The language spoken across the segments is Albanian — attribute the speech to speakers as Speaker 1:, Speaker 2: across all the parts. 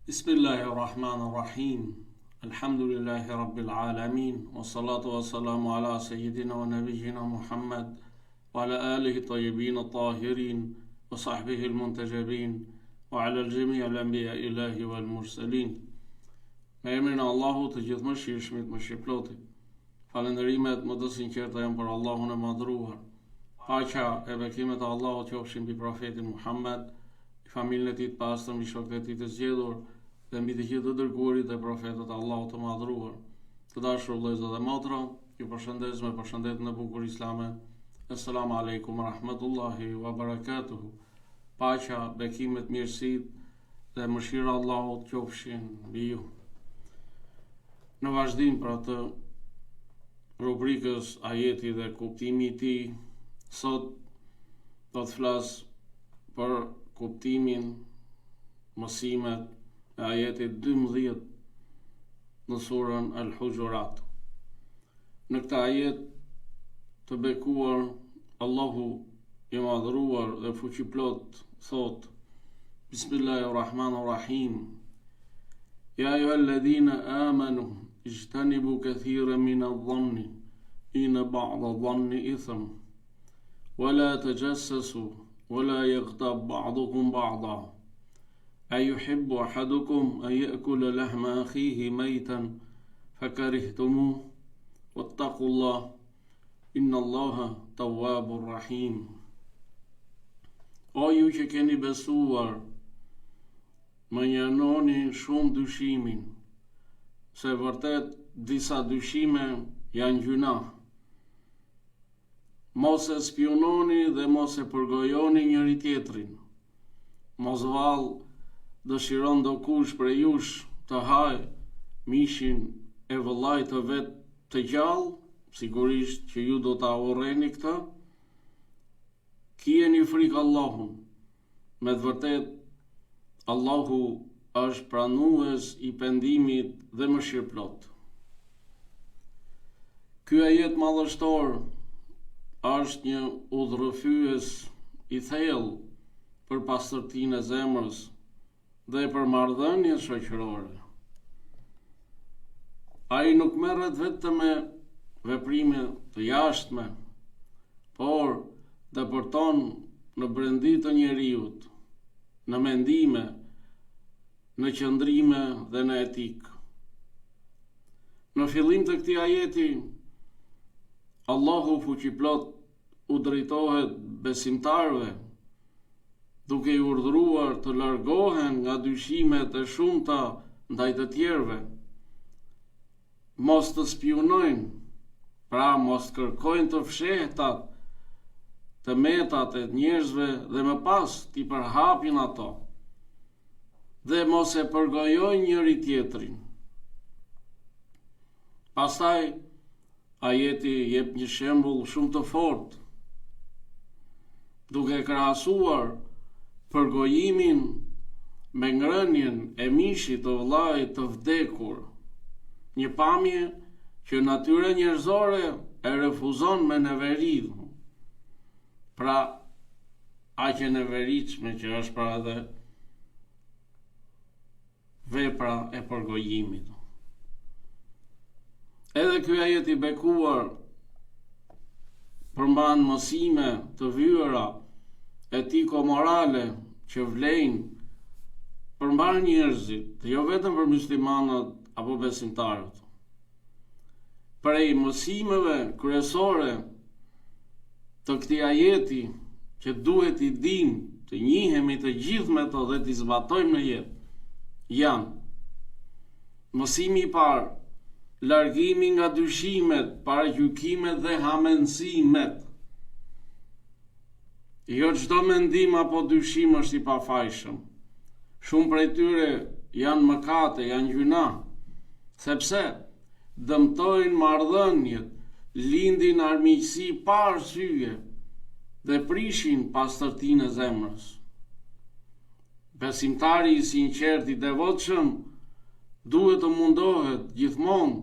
Speaker 1: Bismillahirrahmanirrahim. Alhamdulillahi Rabbil Alamin. Wa salatu wa salamu ala Sayyidina wa Nabiyyina Muhammad wa ala alihi tayyibin tahirin wa sahbihi al-muntajabin wa ala al-jami' al-anbiya ilahi wal mursalin. Me emrin e Allahut të gjithëmëshirshmit, mëshirëplotit. Falënderimet më të sinqerta janë për Allahun e madhruar. Paqja e bekimet e Allahut qofshin mbi profetin Muhammad, familjen e tij të pastër, mbi shokët e tij të zgjedhur dhe mbi të gjithë të dërguarit dhe profetët e Allahut të madhruar. Të dashur vëllezër dhe motra, ju përshëndes me përshëndetjen e bukur islame. Assalamu alaikum wa rahmatullahi wa barakatuhu. Paqja, bekimet, mirësitë dhe mëshira e Allahut qofshin mbi ju. Në vazhdim për atë rubrikës ajeti dhe kuptimi i tij, sot do të flas për kuptimin, mësimet e ajetit 12 në surën Al-Hujurat. Në këtë ajet të bekuar, Allahu i madhruar dhe fuqiplot thot: Bismillahirrahmanirrahim. Ya ayyuhalladhina amanu ijtanibu kathiran min adh-dhanni inna ba'da adh-dhanni ithm wa la tajassasu ولا يغتاب بعضكم بعضا أيحب أحدكم أن يأكل لحم أخيه ميتا فكرهتموه واتقوا الله إن الله تواب رحيم. O ju që keni besuar, më njanoni shumë dyshimin, se vërtet disa dyshime janë gjuna. Mos e spiononi dhe mos e përgojoni njëri tjetrin. Mos vallë dëshiron do kush prej jush të hajë mishin e vëllait të vet të gjallë, sigurisht që ju do ta urreni këtë. Kijeni frikë Allahun. Me të vërtet, Allahu është pranues i pendimit dhe mëshirëplot. Ky ajet madhështor është një udhërrëfyes i thellë për pastërtinë e zemrës dhe për marrëdhëniet shoqërore. Ai nuk merret vetëm me veprime të jashtme, por dëpërton në brendi të njeriut, në mendime, në qëndrime dhe në etikë. Në fillim të këtij ajeti, Allahu fuqiplot u drejtohet besimtarve, duke i urdhëruar të largohen nga dyshimet e shumta ndaj të tjerëve. Mos të spionojnë, pra mos kërkojnë të fshehtat të metat e njerëzve dhe më pas t'i përhapin ato, dhe mos e përgojojnë njëri tjetrin. Pastaj ajeti jep një shembull shumë të fortë, duke krahasuar përgojimin me ngrënien e mishit të vëllait të vdekur, një pamje që natyra njerëzore e refuzon me neveri. Pra, aq e neveritshme që është pra edhe vepra e përgojimit. Edhe ky ajet i bekuar përmban mësime të vyera etiko-morale që vlejnë përmbar njerëzit, jo vetëm për muslimanët apo besimtarët. Prej mësimeve kryesore të këtij ajeti që duhet i dimë, të njihemi të gjithë me to dhe t'i zbatojmë në jetë, janë: mësimi i parë, largimi nga dyshimet, paragjykimet dhe hamendësimet. Jo çdo mendim apo dyshim është i pafajshëm. Shumë prej tyre janë mëkate, janë gjuna, sepse dëmtojnë marrëdhëniet, lindin armiqësi pa arsye dhe prishin pastërtinë e zemrës. Besimtari i sinqert i devotshëm duhet të mundohet gjithmonë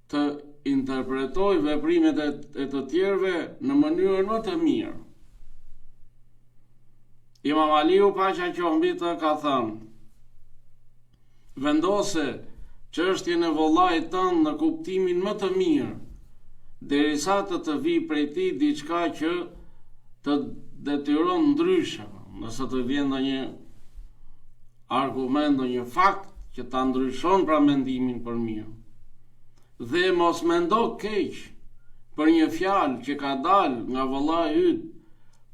Speaker 1: të interpretoj veprimet e të tjerëve në mënyrën më të mirë. Imam Aliu, paqja qoftë mbi të, ka thënë: vendose çështjen e vallait tënd në kuptimin më të mirë, derisa të vi prej tij diçka që të detyron ndryshe. Nëse të vjen ndonjë argument, ndonjë fakt që ta ndryshon pra mendimin për mirë. Dhe mos mendo keq për një fjalë që ka dalë nga vallai yt,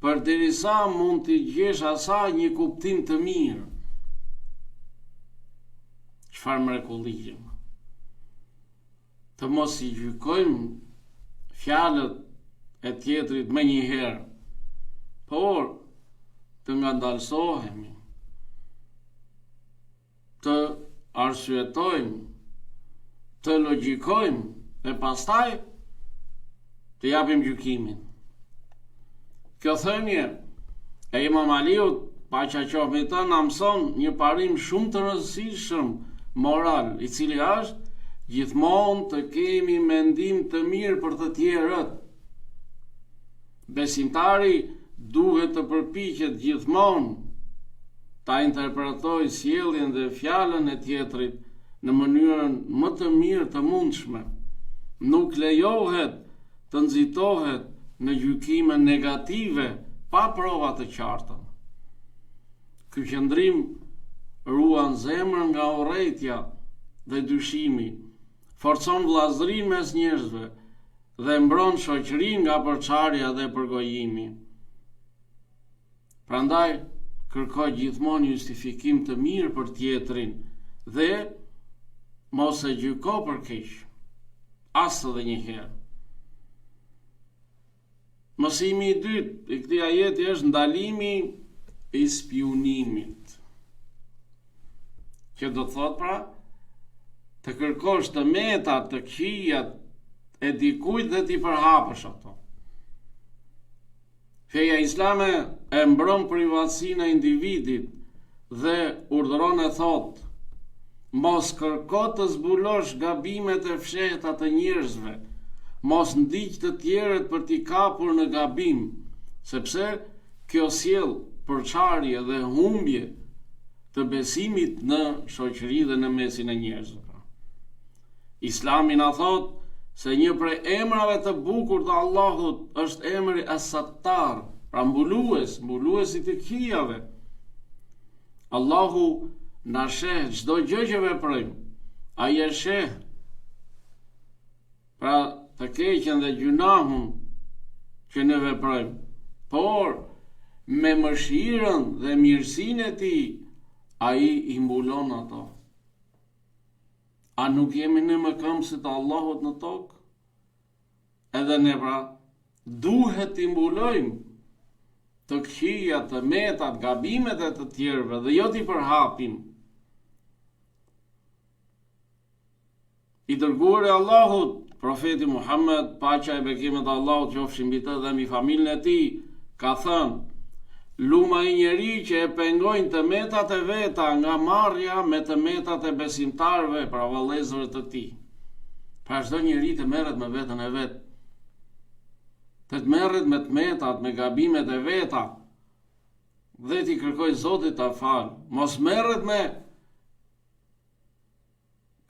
Speaker 1: përderisa mund t'i gjesh asaj një kuptim të mirë. Çfarë mrekullie. Të mos i gjykojmë fjalët e tjetrit më një herë, por të ngandalsohemi, të arsyetojmë, të logjikojmë dhe pastaj të japim gjykimin. Kjo thënie e Imam Aliut, paqja qoftë me të, na mëson një parim shumë të rëndësishëm moral, i cili është gjithmonë të kemi mendim të mirë për të tjerët. Besimtari duhet të përpiqet gjithmonë ta interpretojë sjelljen dhe fjalën e tjetrit në mënyrën më të mirë të mundshme. Nuk lejohet të nxitohet në gjykime negative pa prova të qarta. Ky qëndrim ruan zemrën nga urrëtia dhe dyshimi, forcon vllazërinë mes njerëzve dhe mbron shoqërinë nga përçarja dhe përgojimi. Prandaj kërkoj gjithmonë justifikim të mirë për tjetrin dhe mos e gjyko për keq, as edhe një herë. Mësimi i dytë i këtij ajeti është ndalimi i spionimit. Që do të thotë pra, të kërkosh të metat, të këqijat e dikujt dhe t'i përhapësh ato. Feja islame e mbron privatësinë e individit dhe urdhëron e thotë: mos kërko të zbulosh gabimet e fshehta të njerëzve, mos ndiq të tjerët për t'i kapur në gabim, sepse kjo sjell përçarje dhe humbje të besimit në shoqëri dhe në mesin e njerëzve. Islami na thot se një prej emrave të bukur të Allahut është emri As-Sattar, pra mbuluesi të këqijave. Allahu na sheh çdo gjë që veprojmë. Ai e sheh pra të keqen dhe gjunahun që ne veprojmë, por me mëshirën dhe mirësinë e tij ai i mbulon ato. A nuk jemi ne mëkëmësit të Allahut në tokë? Edhe ne pra duhet t'i mbulojmë të këqijat, të metat, gabimet e të tjerëve dhe jo t'i përhapim. I dërguari i Allahut, profeti Muhammed, paqja e bekimet e Allahut qofshin mbi të dhe mbi familjen e tij, ka thënë: luma i njeri që e pengojnë të metat e veta nga marrja me të metat e besimtarve, pra vëllezërve të tij. Pra çdo njeri të merret me veten e vet, të merret me të metat, me gabimet e veta, dhe t'i kërkoj Zotit ta fal. Mos merret me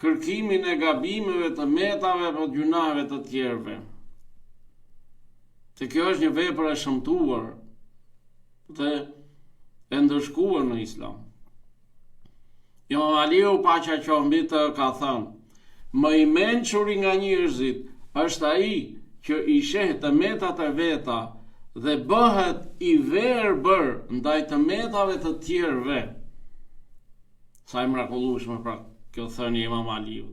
Speaker 1: kërkimin e gabimeve, të metave apo gjunave të tjerëve. Se kjo është një vepër e shëmtuar dhe e ndëshkuar në Islam. Imam Aliu, paqja qoftë mbi të, ka thënë: më i mençuri nga njerëzit është ai që i sheh të metat e veta dhe bëhet i verbër ndaj të metave të tjerëve. Sa e mrekullueshme pra kjo thënie e Imam Aliu.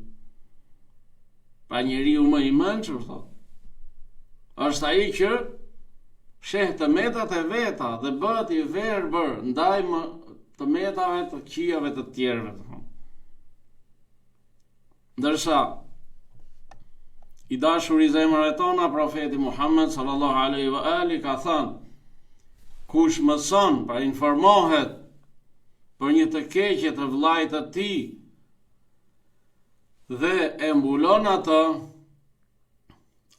Speaker 1: Pra njeriu më i mençur, thotë, është ai që sheh të metat e veta dhe bëhet i verbër ndaj të metave të këqijave të tjerëve. Ndërsa i dashur i zemrave tona, profeti Muhammed sallallahu alaihi wa ali ka thënë: kush mëson, pra informohet për një të keqe të vllajt të tij dhe e mbulon atë,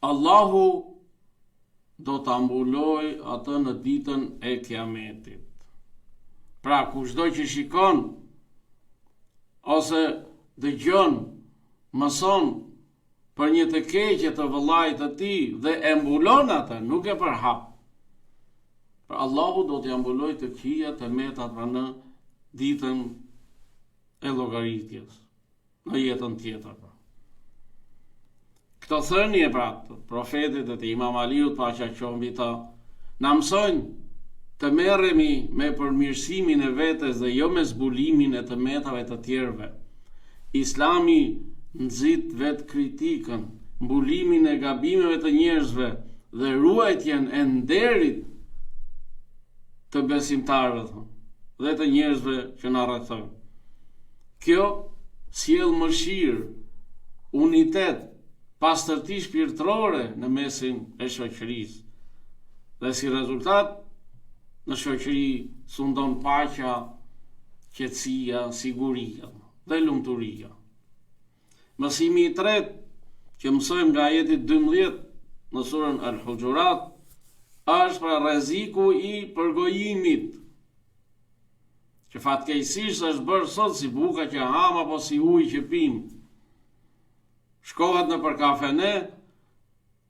Speaker 1: Allahu do ta mbuloj atë në ditën e Kiametit. Pra kushdo që shikon ose dëgjon, mëson për një të keqe të vëllait të tij dhe e mbulon atë, nuk e përhap. Për Allahu do t'i mbuloj të këqijat e metat në ditën e llogaritjes, në jetën tjetër. Këto thënie pra të profetit e të Imam Aliut, paqja qoftë mbi ta, na mësojnë të merremi me përmirësimin e vetes dhe jo me zbulimin e të metave të tjerëve. Islami nxit vetë kritikën, mbulimin e gabimeve të njerëzve dhe ruajtjen e nderit të besimtarëve dhe të njerëzve që na rrethojnë. Kjo sjell mëshirë, unitet, pastërti shpirtërore në mesin e shoqërisë. Dhe si rezultat, në shoqëri sundon paqja, qetësia, siguria dhe lumturia. Mësimi i tretë që mësojmë nga ajeti 12 në surën Al-Hujurat është pra rreziku i përgojimit, që fatkeqësisht është bërë sot si buka që ham apo si ujë që pim. Shkohet në për kafene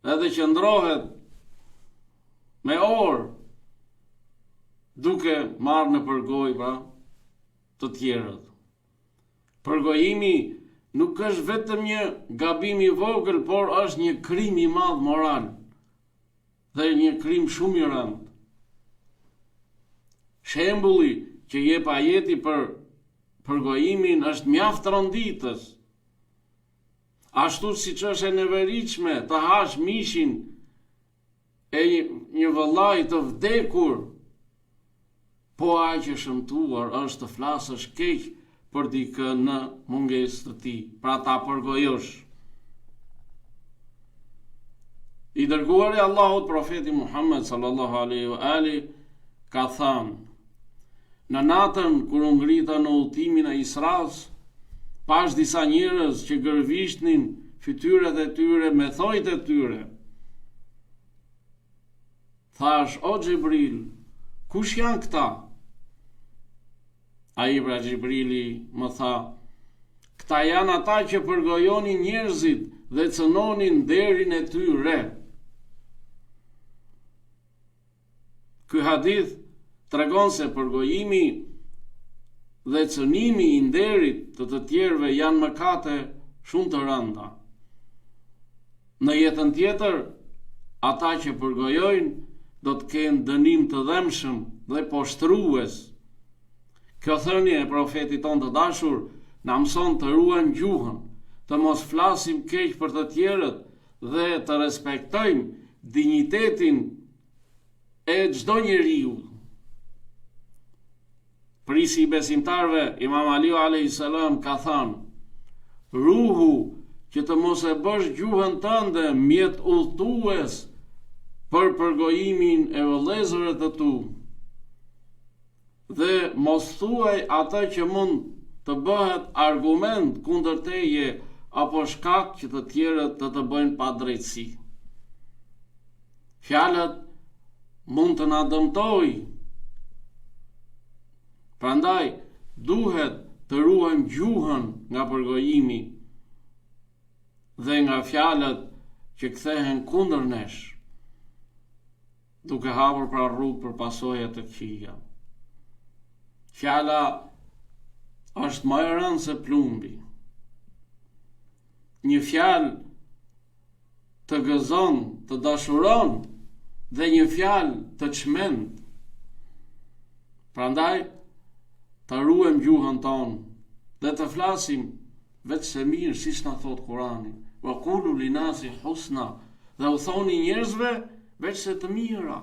Speaker 1: edhe qëndrohet me orë duke marrë në përgoj pra të tjerët. Përgojimi nuk është vetëm një gabim i vogël, por është një krim i madh moral dhe një krim shumë i rëndë. Shembulli që jep ajeti për përgojimin është mjaft rënditës. Ashtu siç është e neveritshme të hash mishin e një vëllai të vdekur, po aq e shëmtuar është të flasësh keq për dikë në mungesë të tij, pra ta përgojosh. I dërguari i Allahut profeti Muhammed sallallahu alaihi wa ali ka thënë: në natën kur u ngrita në udhëtimin e Isras, pash disa njerëz që gërvishnin fytyrat e tyre me thojt e tyre. Thash: o Xhibril, kush janë këta? Ai pra Xhibrili më tha: këta janë ata që përgojonin njerëzit dhe cënonin derin e tyre. Ky hadith tregon se përgojimi dhe cënimi i nderit të tjerëve janë mëkate shumë të rënda. Në jetën tjetër, ata që përgojojnë do të kenë dënim të dhëmshëm dhe poshtrues. Kjo thënie e profetit tonë të dashur na mëson të ruajmë gjuhën, të mos flasim keq për të tjerët dhe të respektojmë dinjitetin e çdo njeriu. Prisi i besimtarve, Imam Aliu a.s. ka thënë: ruhu që të mos e bësh gjuhën tënde mjet udhëtues për përgojimin e vëllezërve të tu, dhe mos thuaj atë që mund të bëhet argument kundër teje apo shkak që të tjerët të bëjnë padrejtësi. Fjalët mund të na dëmtojë. Prandaj duhet të ruajmë gjuhën nga përgojimi dhe nga fjalët që kthehen kundër nesh, duke hapur pra rrugë për pasoja të këqija. Fjala është më e rëndë se plumbi. Një fjalë të gëzon, të dashuron, dhe një fjalë të çmend. Prandaj të ruajmë gjuhën tonë dhe të flasim vetë se mirë, siç na thot Kurani: wa qulu linasi husna, dhe u thoni njerëzve vetë se të mira.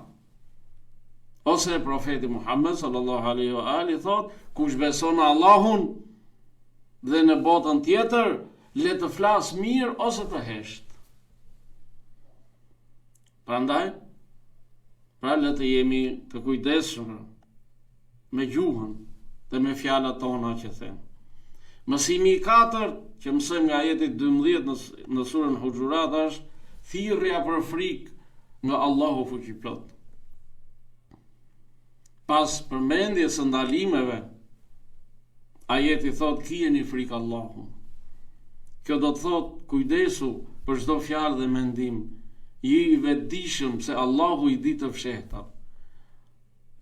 Speaker 1: Ose profeti Muhammed sallallahu alaihi wa ali thot: kush beson në Allahun dhe në botën tjetër, le të flas mirë ose të hesht. Prandaj, pra le të jemi të kujdesshëm me gjuhën dhe me fjalët tona që them. Mësimi i katërt që mësojmë nga ajeti 12 në surën Hujurat është thirrja për frikë nga Allahu fuqiplot. Pas përmendjes së ndalimeve, ajeti thot kijeni frikë Allahun. Kjo do të thot kujdesu për çdo fjalë dhe mendim. Je i vetëdijshëm se Allahu i di të fshehtat.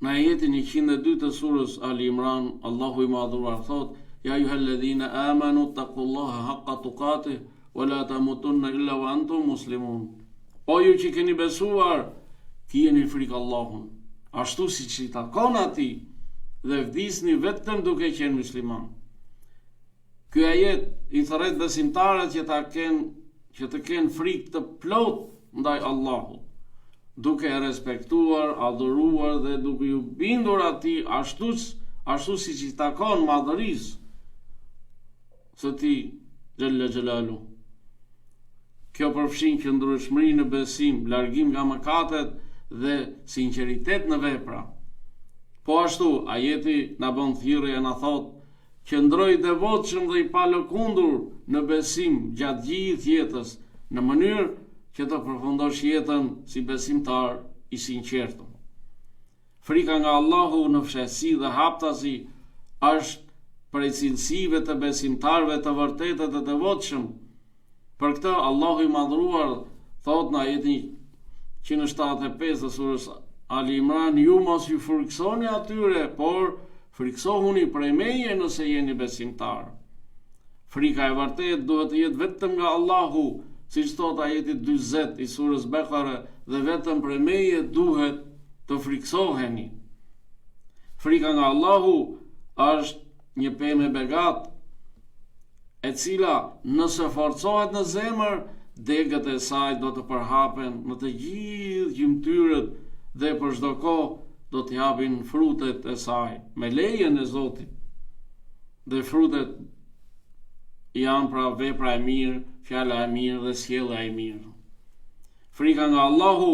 Speaker 1: Në ajetin 102 të surës Ali Imran, Allahu i madhuar thot: "Ya ayyuhalladhina amanu taqullaha haqqa tuqatih wa la tamutunna illa wa antum muslimun." O ju që keni besuar, kijeni frikë Allahun, ashtu siç i takon atij, dhe vdisni vetëm duke qenë musliman. Ky ajet i thret besimtarët që të kenë frikë të plot ndaj Allahut, duke e respektuar, adhuruar dhe duke ju bindur atij ashtu siç i takon madhërisë së tij xhalla xhelalu. Kjo përfshin qëndrueshmëri në besim, largim nga mëkatet dhe sinqeritet në vepra. Po ashtu, ajeti na bën thirrje e na thot: qëndroj devotshëm dhe i palëkundur në besim gjatë gjithë jetës, në mënyrë që të përfundosh jetën si besimtar i sinqertë. Frika nga Allahu në fshehësi dhe haptasi është prej cilësive të besimtarëve të vërtetë të devotshëm. Për këtë Allahu i madhruar thot në ajetin 175 të surës Ali Imran: ju mos ju friksoni atyre, por friksohuni prej meje nëse jeni besimtar. Frika e vërtetë duhet të jetë vetëm nga Allahu, siç thot ajeti 40 i surës Bekare, dhe vetëm prej meje duhet të friksoheni. Frika nga Allahu është një pemë begat, e cila nëse forcohet në zemër, degët e saj do të përhapen në të gjithë gjymtyrët dhe për çdo kohë do të japin frutet e saj me lejen e Zotit. Dhe frutet janë pra vepra e mirë, fjala e mirë dhe sjellja e mirë. Frika nga Allahu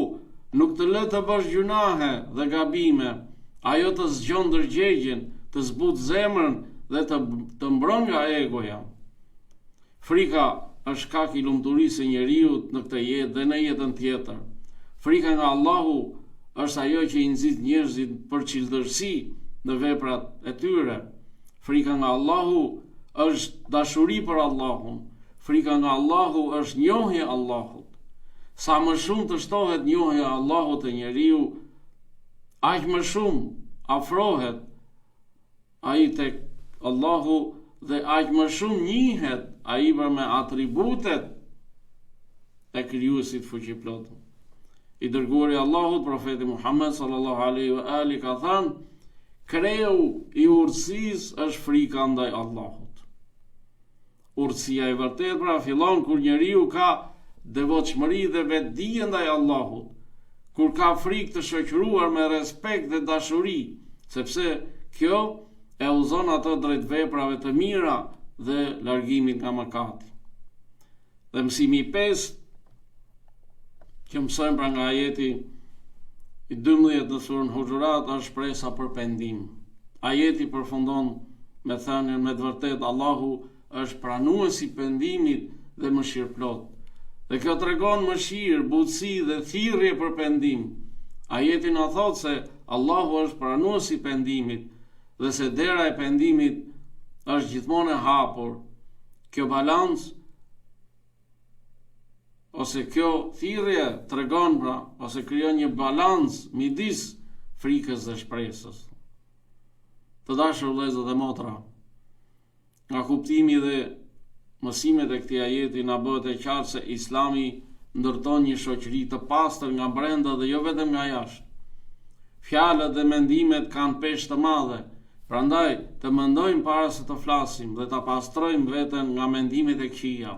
Speaker 1: nuk të lë të bësh gjunahe dhe gabime, ajo të zgjon ndërgjegjen, të zbut zemrën dhe të mbron nga egoja. Frika është shkak i lumturisë së njeriut në këtë jetë dhe në jetën tjetër. Frika nga Allahu është ajo që i nxit njerëzit për çildërsi në veprat e tyre. Frika nga Allahu është dashuri për Allahun. Frika nga Allahu është njohja e Allahut. Sa më shumë të shtohet njohja e Allahut te njeriu, aq më shumë afrohet ai tek Allahu dhe aq më shumë njihet ai për me atributet e krijuesit fuqiplot. I dërguari Allahut, profeti Muhammed sallallahu alaihi wa ali ka thënë: kreu i urtësisë është frika ndaj Allahut. Urtësia e vërtetë pra fillon kur njeriu ka devotshmëri dhe vetdije ndaj Allahut, kur ka frikë të shoqëruar me respekt dhe dashuri, sepse kjo e udhëzon ato drejt veprave të mira dhe largimit nga mëkati. Dhe mësimi i 5 që mësojmë pra nga ajeti i 12 në surën Huxhurat është shpresa për pendim. Ajeti përfundon me thënien: me të vërtetë Allahu është pranuesi i pendimit dhe mëshirëplot. Dhe kjo tregon mëshirë, butësi dhe thirrje për pendim. Ajeti na thot se Allahu është pranuesi i pendimit dhe se dera e pendimit është gjithmonë e hapur. Kjo balancë ose kjo thirrje tregon pra ose krijon një balancë midis frikës dhe shpresës. Të dashur vëllezër dhe motra, nga kuptimi dhe mësimet e këtij ajeti na bëhet e qartë se Islami ndërton një shoqëri të pastër nga brenda dhe jo vetëm nga jashtë. Fjalët dhe mendimet kanë peshë të madhe, prandaj të mendojmë para se të flasim dhe ta pastrojmë veten nga mendimet e këqija.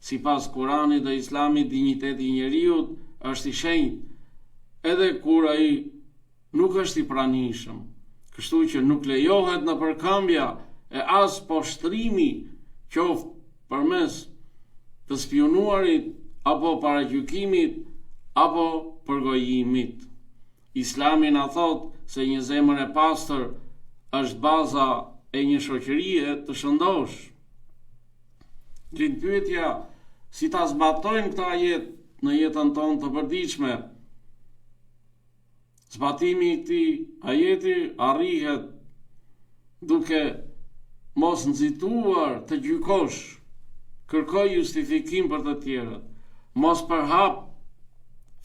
Speaker 1: Sipas Kuranit dhe Islamit, dinjiteti i njeriut është i shenjtë, edhe kur ai nuk është i pranishëm. Kështu që nuk lejohet në përkëmbja e as poshtrimi, qoftë përmes të spionuarit apo paragjykimit apo përgojimit. Islami na thot se një zemër e pastër është baza e një shoqërie të shëndosh. Pyetja: si ta zbatojmë këtë ajet në jetën tonë të përditshme? Zbatimi i këtij ajeti arrihet duke mos nxituar të gjykosh, kërkoj justifikim për të tjerët, mos përhap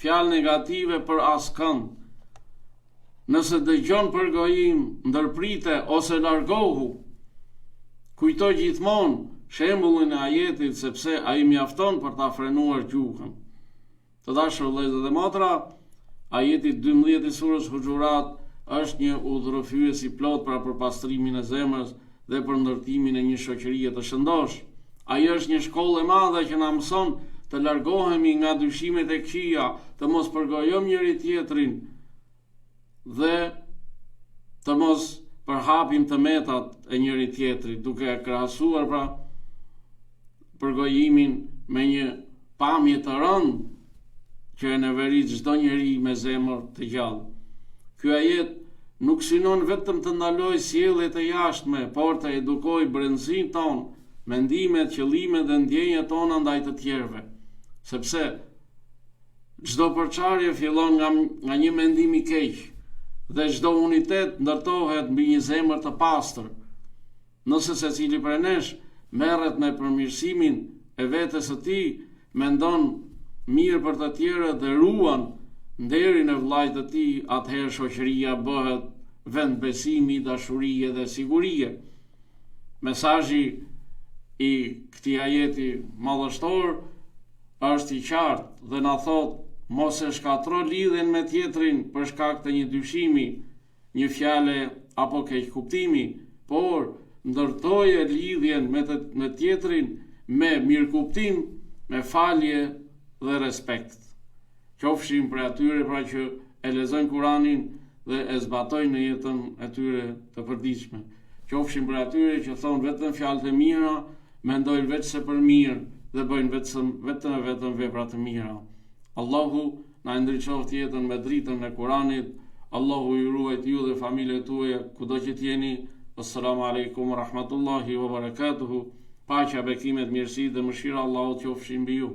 Speaker 1: fjalë negative për askënd. Nëse dëgjon për gojim, ndërprite ose largohu, kujtoj gjithmonë shembullin e ajetit, sepse ai mjafton për ta frenuar gjuhën. Të dashur vëllezër dhe motra, ajeti 12 i surës Huxhurat është një udhërofyes i plot për pastrimin e zemrës dhe për ndërtimin e një shoqërie të shëndosh. Ai është një shkollë e madhe që na mëson të largohemi nga dyshimet e këqija, të mos përgojojmë njëri tjetrin dhe të mos përhapim të metat e njëri tjetrit, duke krahasuar pra përgojimin me një pamje të rëndë që e neverit çdo njeri me zemër të gjallë. Ky ajet nuk synon vetëm të ndaloj sjelljet e jashtme, por të edukoj brendësinë tonë, mendimet, qëllimet dhe ndjenjat tona ndaj të tjerëve, sepse çdo përçarje fillon nga një mendim i keq dhe çdo unitet ndërtohet mbi një zemër të pastër. Nëse secili prej nesh merret me përmirësimin e vetes së tij, mendon mirë për të tjerët dhe ruan nderin e vllajt të tij, atëherë shoqëria bëhet vend besimi, dashurie dhe sigurie. Mesazhi i këtij ajeti madhështor është i qartë dhe na thot mos e shkatro lidhjen me tjetrin për shkak të një dyshimi, një fjale apo keq kuptimi, por ndërtoje lidhjen me tjetrin me mirëkuptim, me falje dhe respekt. Qofshim për atyre pra që e lexojnë Kuranin dhe e zbatojnë në jetën e tyre të përditshme. Qofshim për atyre që thonë vetëm fjalë të mira, mendojnë vetëm për mirë dhe bëjnë vetëm vepra të mira. Allahu na ndriçoft jetën me dritën e Kuranit. Allahu ju ruajt ju dhe familjet tuaja kudo që t'jeni. Assalamu alaikum wa rahmatullahi wa barakatuhu. Paqja, bekimet, mirësi dhe mëshira Allahut qofshin mbi ju.